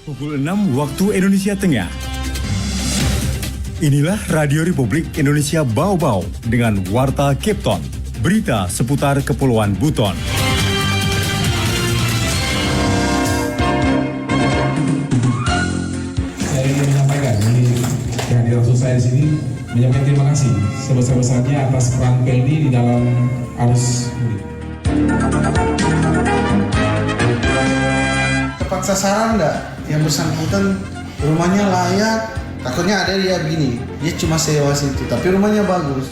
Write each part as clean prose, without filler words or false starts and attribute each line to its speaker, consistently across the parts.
Speaker 1: Pukul 6 waktu Indonesia Tengah. Inilah Radio Republik Indonesia Bau-Bau dengan Warta Kepton. Berita seputar Kepulauan Buton.
Speaker 2: Saya ingin menyampaikan di kehadiran saya di sini, menyampaikan terima kasih sebesar-besarnya atas peran Pelni di dalam arus mudik.
Speaker 3: Tepat sasaran enggak? Yang bersangkutan rumahnya layak, takutnya ada dia begini, dia cuma sewa situ, tapi rumahnya bagus.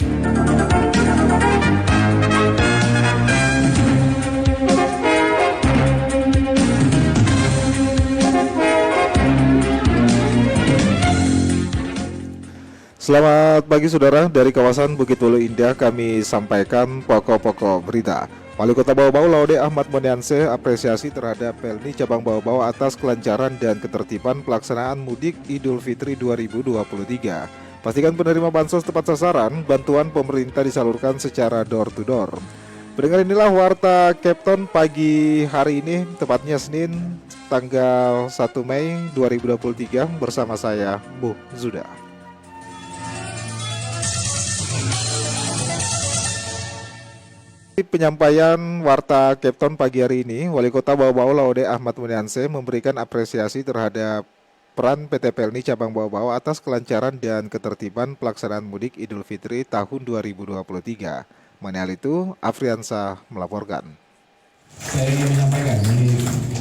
Speaker 4: Selamat pagi saudara, dari kawasan Bukit Wulu Indah kami sampaikan pokok-pokok berita. Wali Kota Bau-Bau Laude Ahmad Moniansyah apresiasi terhadap Pelni Cabang Bau-Bau atas kelancaran dan ketertiban pelaksanaan mudik Idul Fitri 2023. Pastikan penerima bansos tepat sasaran, bantuan pemerintah disalurkan secara door to door. Pendengar, inilah Warta Kepton pagi hari ini, tepatnya Senin tanggal 1 Mei 2023 bersama saya Bu Zuda. Penyampaian Warta Kepton pagi hari ini, Wali Kota Bau-Bau Laude Ahmad Moniansyah memberikan apresiasi terhadap peran PT Pelni Cabang Bau-Bau atas kelancaran dan ketertiban pelaksanaan mudik Idul Fitri tahun 2023. Mengenai hal itu, Afriansa melaporkan.
Speaker 2: Saya ingin menyampaikan di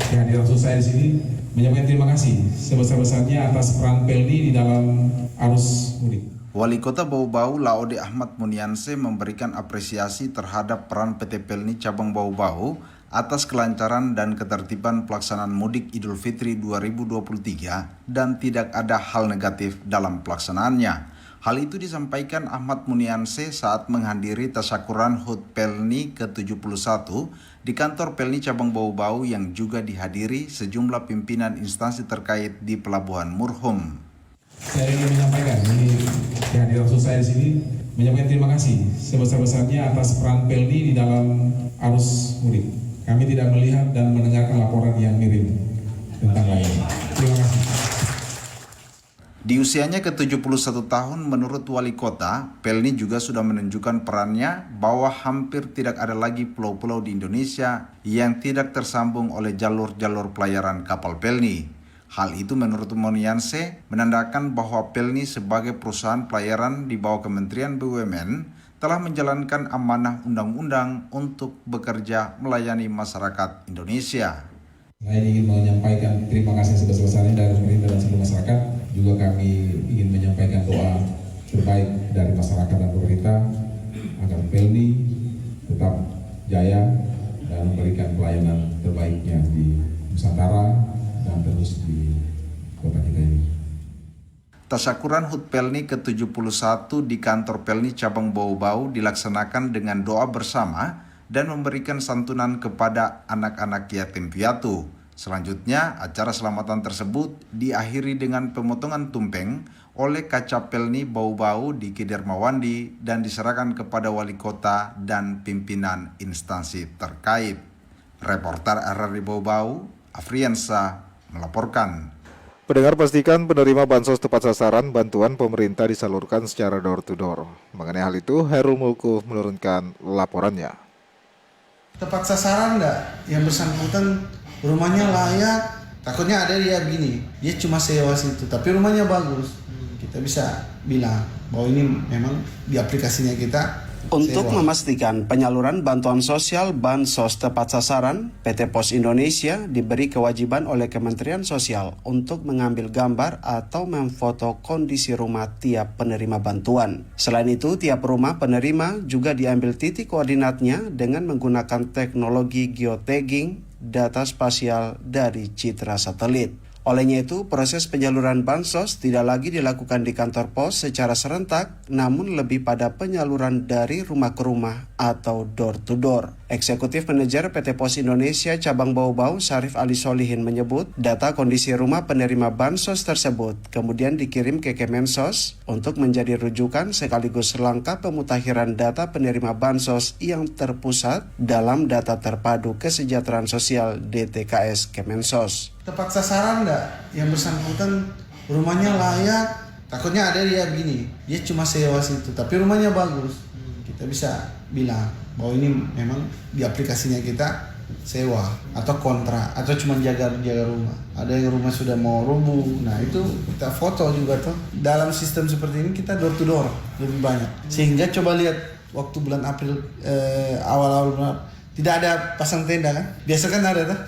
Speaker 2: kehadiran saya di sini, menyampaikan terima kasih sebesar-besarnya atas peran Pelni di dalam arus mudik.
Speaker 3: Wali Kota Bau-Bau Laude Ahmad Moniansyah memberikan apresiasi terhadap peran PT Pelni Cabang Bau-Bau atas kelancaran dan ketertiban pelaksanaan mudik Idul Fitri 2023 dan tidak ada hal negatif dalam pelaksanaannya. Hal itu disampaikan Ahmad Moniansyah saat menghadiri tasyakuran HUT Pelni ke-71 di kantor Pelni Cabang Bau-Bau yang juga dihadiri sejumlah pimpinan instansi terkait di Pelabuhan Murhum.
Speaker 2: Saya ingin menyampaikan di kehadiran saya di sini, menyampaikan terima kasih sebesar-besarnya atas peran Pelni di dalam arus mudik. Kami tidak melihat dan mendengarkan laporan yang mirip tentang lainnya. Terima kasih.
Speaker 3: Di usianya ke-71 tahun, menurut Wali Kota, Pelni juga sudah menunjukkan perannya bahwa hampir tidak ada lagi pulau-pulau di Indonesia yang tidak tersambung oleh jalur-jalur pelayaran kapal Pelni. Hal itu menurut Moniansyah menandakan bahwa Pelni sebagai perusahaan pelayaran di bawah Kementerian BUMN telah menjalankan amanah undang-undang untuk bekerja melayani masyarakat Indonesia.
Speaker 2: Saya ingin menyampaikan terima kasih sebesar-besarnya dari pemerintah dan seluruh masyarakat. Juga kami ingin menyampaikan doa terbaik dari masyarakat dan pemerintah agar Pelni tetap jaya dan memberikan pelayanan terbaiknya di Nusantara dan terus di kota kita ini.
Speaker 3: Tasyakuran HUT Pelni ke-71 di kantor Pelni Cabang Bau-Bau dilaksanakan dengan doa bersama dan memberikan santunan kepada anak-anak yatim piatu. Selanjutnya, acara selamatan tersebut diakhiri dengan pemotongan tumpeng oleh kaca Pelni Bau-Bau di Kidermawandi dan diserahkan kepada wali kota dan pimpinan instansi terkait. Reporter RRI Bau-Bau, Afriansa melaporkan.
Speaker 4: Pendengar, pastikan penerima bansos tepat sasaran, bantuan pemerintah disalurkan secara door to door. Mengenai hal itu, Hairul Mulku menurunkan laporannya.
Speaker 3: Tepat sasaran enggak? Yang bersangkutan rumahnya layak, takutnya ada dia begini, dia cuma sewa situ, tapi rumahnya bagus. Kita bisa bilang bahwa ini memang di aplikasinya kita.
Speaker 5: Untuk
Speaker 3: sewa.
Speaker 5: memastikan penyaluran bantuan sosial Bansos tepat sasaran, PT Pos Indonesia diberi kewajiban oleh Kementerian Sosial untuk mengambil gambar atau memfoto kondisi rumah tiap penerima bantuan. Selain itu, tiap rumah penerima juga diambil titik koordinatnya dengan menggunakan teknologi geotagging data spasial dari citra satelit. Olehnya itu, proses penyaluran bansos tidak lagi dilakukan di kantor pos secara serentak, namun lebih pada penyaluran dari rumah ke rumah atau door to door. Eksekutif Manajer PT Pos Indonesia Cabang Bau-Bau Syarif Ali Solihin menyebut data kondisi rumah penerima bansos tersebut kemudian dikirim ke Kemensos untuk menjadi rujukan sekaligus langkah pemutakhiran data penerima bansos yang terpusat dalam data terpadu kesejahteraan sosial DTKS Kemensos.
Speaker 6: Tepat sasaran nggak yang bersangkutan rumahnya layak, takutnya ada dia begini, dia cuma sewa situ tapi rumahnya bagus, kita bisa bilang bahwa ini memang di aplikasinya kita sewa atau kontrak atau cuma jaga rumah. Ada yang rumah sudah mau rubuh, nah itu kita foto juga tuh. Dalam sistem seperti ini kita door to door lebih banyak, sehingga coba lihat waktu bulan April awal-awal bulan, tidak ada pasang tenda kan, biasa kan ada tuh.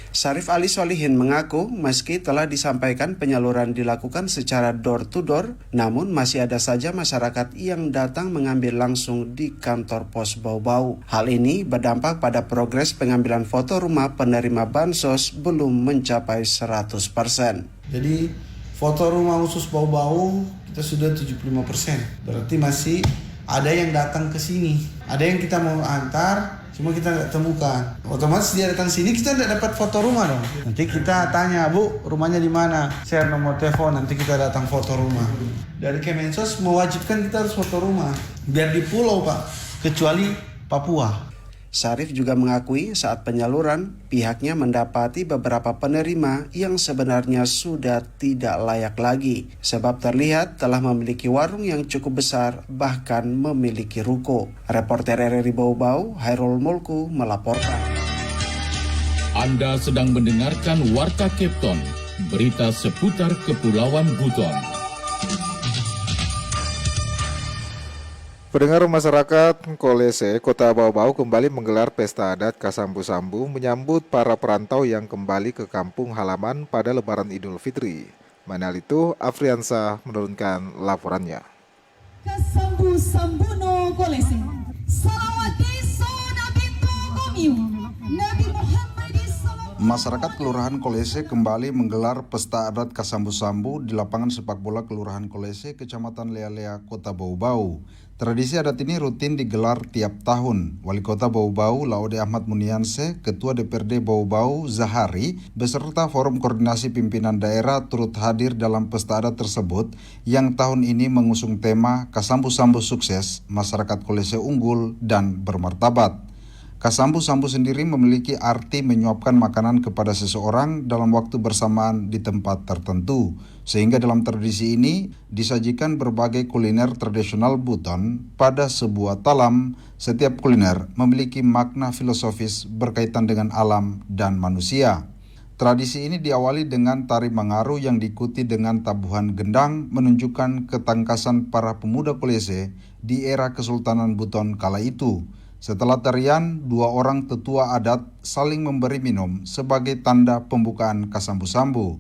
Speaker 5: Syarif Ali Solihin mengaku meski telah disampaikan penyaluran dilakukan secara door to door, namun masih ada saja masyarakat yang datang mengambil langsung di kantor pos Bau-Bau. Hal ini berdampak pada progres pengambilan foto rumah penerima bansos belum mencapai 100%.
Speaker 6: Jadi foto rumah khusus Bau-Bau kita sudah 75%. Berarti masih ada yang datang ke sini. Ada yang kita mau antar, cuma kita nggak temukan. Otomatis dia datang sini, kita nggak dapat foto rumah dong. Nanti kita tanya, Bu, rumahnya di mana? Share nomor telepon, nanti kita datang foto rumah. Dari Kemensos mewajibkan kita harus foto rumah. Biar di pulau, Pak, kecuali Papua.
Speaker 5: Syarif juga mengakui saat penyaluran, pihaknya mendapati beberapa penerima yang sebenarnya sudah tidak layak lagi, sebab terlihat telah memiliki warung yang cukup besar, bahkan memiliki ruko. Reporter RRI Bau-Bau, Hairul Mulku, melaporkan.
Speaker 7: Anda sedang mendengarkan Warta Kepton, berita seputar Kepulauan Buton.
Speaker 4: Pendengar, masyarakat Kolese, Kota Bau-Bau kembali menggelar pesta adat Kasambu-Sambu menyambut para perantau yang kembali ke kampung halaman pada Lebaran Idul Fitri. Manal itu, Afriansa menurunkan laporannya.
Speaker 8: Kasambu-Sambu no Kolese, salawati sona bintu komiu, Nabi Muhammad SAW.
Speaker 3: Masyarakat Kelurahan Kolese kembali menggelar pesta adat Kasambu-Sambu di lapangan sepak bola Kelurahan Kolese, Kecamatan Lea-Lea, Kota Bau-Bau. Tradisi adat ini rutin digelar tiap tahun. Wali Kota Bau-Bau, Laude Ahmad Munianse, Ketua DPRD Bau-Bau, Zahari, beserta Forum Koordinasi Pimpinan Daerah turut hadir dalam pesta adat tersebut yang tahun ini mengusung tema Kasambu-Sambu Sukses, Masyarakat Kolese Unggul dan Bermartabat. Kasambu-Sambu sendiri memiliki arti menyuapkan makanan kepada seseorang dalam waktu bersamaan di tempat tertentu. Sehingga dalam tradisi ini disajikan berbagai kuliner tradisional Buton pada sebuah talam. Setiap kuliner memiliki makna filosofis berkaitan dengan alam dan manusia. Tradisi ini diawali dengan tari Mangaru yang diikuti dengan tabuhan gendang menunjukkan ketangkasan para pemuda Kolese di era Kesultanan Buton kala itu. Setelah tarian, dua orang tetua adat saling memberi minum sebagai tanda pembukaan Kasambu-Sambu.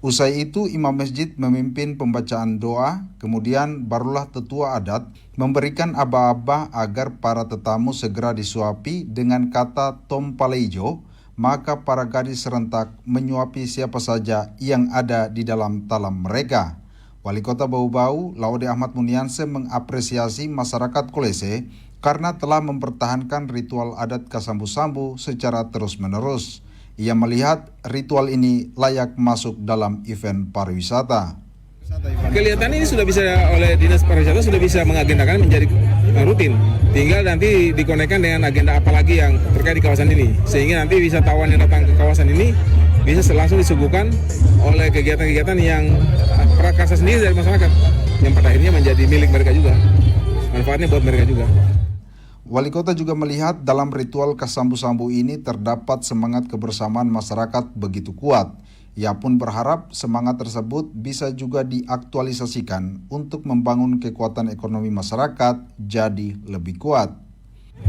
Speaker 3: Usai itu, imam masjid memimpin pembacaan doa, kemudian barulah tetua adat memberikan aba-aba agar para tetamu segera disuapi dengan kata tompalejo, maka para gadis serentak menyuapi siapa saja yang ada di dalam talam mereka. Wali Kota Bau-Bau, Laude Ahmad Munianse mengapresiasi masyarakat Kolese karena telah mempertahankan ritual adat Kasambu-Sambu secara terus-menerus. Ia melihat ritual ini layak masuk dalam event pariwisata.
Speaker 9: Kelihatan ini sudah bisa oleh Dinas Pariwisata sudah bisa mengagendakan menjadi rutin. Tinggal nanti dikonekkan dengan agenda apa lagi yang terkait di kawasan ini. Sehingga nanti wisatawan yang datang ke kawasan ini bisa langsung disuguhkan oleh kegiatan-kegiatan yang prakarsa sendiri dari masyarakat. Yang pada akhirnya menjadi milik mereka juga. Manfaatnya buat mereka juga.
Speaker 3: Wali Kota juga melihat dalam ritual Kasambu-Sambu ini terdapat semangat kebersamaan masyarakat begitu kuat. Ia pun berharap semangat tersebut bisa juga diaktualisasikan untuk membangun kekuatan ekonomi masyarakat jadi lebih kuat.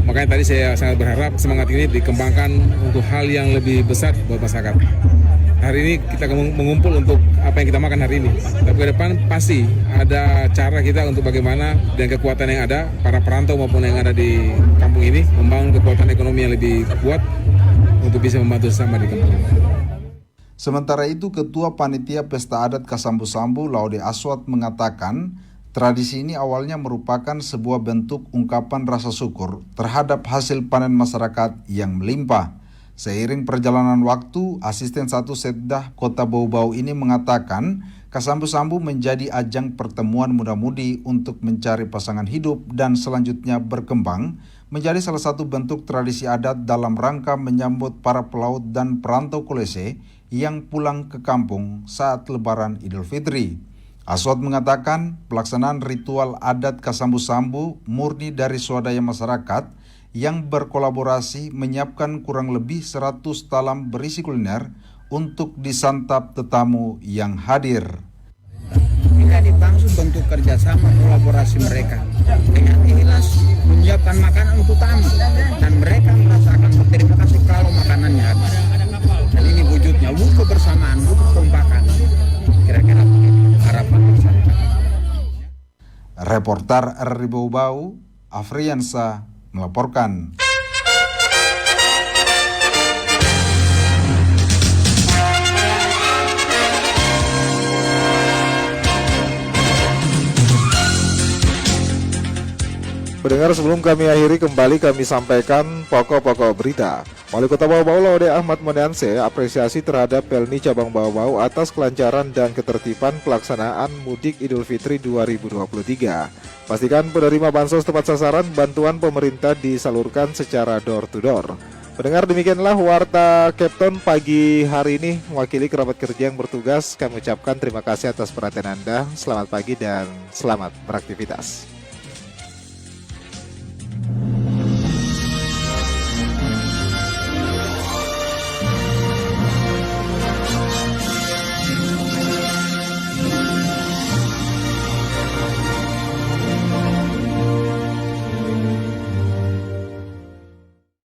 Speaker 9: Makanya tadi saya sangat berharap semangat ini dikembangkan untuk hal yang lebih besar buat masyarakat. Hari ini kita mengumpul untuk apa yang kita makan hari ini. Tapi ke depan pasti ada cara kita untuk bagaimana dengan kekuatan yang ada, para perantau maupun yang ada di kampung ini, membangun kekuatan ekonomi yang lebih kuat untuk bisa membantu sesama di kampung ini.
Speaker 3: Sementara itu, Ketua Panitia Pesta Adat Kasambu-Sambu, Laude Aswad, mengatakan Tradisi ini awalnya merupakan sebuah bentuk ungkapan rasa syukur terhadap hasil panen masyarakat yang melimpah. Seiring perjalanan waktu, Asisten 1 Setdah Kota Bau-Bau ini mengatakan Kasambu-Sambu menjadi ajang pertemuan muda-mudi untuk mencari pasangan hidup dan selanjutnya berkembang menjadi salah satu bentuk tradisi adat dalam rangka menyambut para pelaut dan perantau Kolese yang pulang ke kampung saat Lebaran Idul Fitri. Aswad mengatakan pelaksanaan ritual adat Kasambu-Sambu murni dari swadaya masyarakat yang berkolaborasi menyiapkan kurang lebih 100 talam berisi kuliner untuk disantap tetamu yang hadir.
Speaker 10: Ini dimaksud bentuk kerjasama kolaborasi mereka dengan ikhlas menyiapkan makanan untuk tamu dan mereka merasakan berterima kasih kalau makanannya habis. Dan ini wujudnya wujud kebersamaan, wujud kompakan. Kira-kira harapan masyarakat.
Speaker 3: Reporter RRI Bau-Bau, Afriansa melaporkan.
Speaker 4: Pendengar, sebelum kami akhiri, kembali kami sampaikan pokok-pokok berita. Wali Kota Bau-Bau Laude Ahmad Monianse apresiasi terhadap Pelni Cabang Bau-Bau atas kelancaran dan ketertiban pelaksanaan Mudik Idul Fitri 2023. Pastikan penerima bansos tepat sasaran bantuan pemerintah disalurkan secara door to door. Pendengar, demikianlah Warta Kepton pagi hari ini. Mewakili kerabat kerja yang bertugas, kami ucapkan terima kasih atas perhatian Anda. Selamat pagi dan selamat beraktivitas.